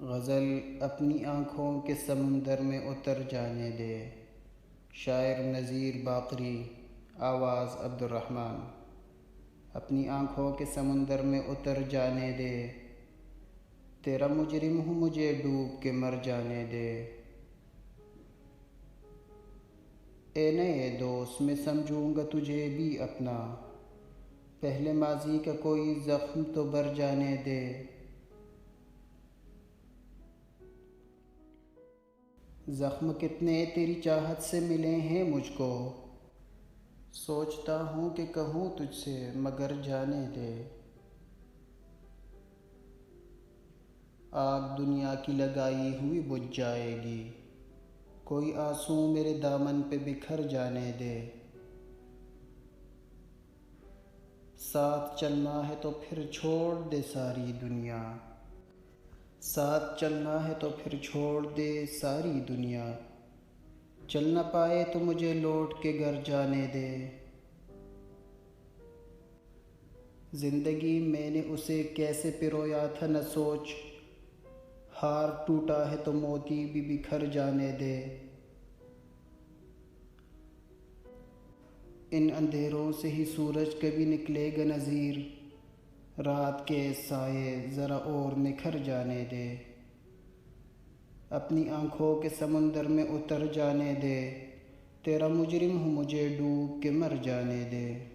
غزل اپنی آنکھوں کے سمندر میں اتر جانے دے۔ شاعر نذیر باقری، آواز عبدالرحمن۔ اپنی آنکھوں کے سمندر میں اتر جانے دے، تیرا مجرم ہوں مجھے ڈوب کے مر جانے دے۔ اے نئے دوست میں سمجھوں گا تجھے بھی اپنا، پہلے ماضی کا کوئی زخم تو بھر جانے دے۔ زخم کتنے تیری چاہت سے ملے ہیں مجھ کو، سوچتا ہوں کہ کہوں تجھ سے مگر جانے دے۔ آگ دنیا کی لگائی ہوئی بجھ جائے گی، کوئی آنسو میرے دامن پہ بکھر جانے دے۔ ساتھ چلنا ہے تو پھر چھوڑ دے ساری دنیا، ساتھ چلنا ہے تو پھر چھوڑ دے ساری دنیا، چل نہ پائے تو مجھے لوٹ کے گھر جانے دے۔ زندگی میں نے اسے کیسے پرویا تھا نہ سوچ، ہار ٹوٹا ہے تو موتی بھی بکھر جانے دے۔ ان اندھیروں سے ہی سورج کبھی نکلے گا نذیر، رات کے سائے ذرا اور نکھر جانے دے۔ اپنی آنکھوں کے سمندر میں اتر جانے دے، تیرا مجرم ہوں مجھے ڈوب کے مر جانے دے۔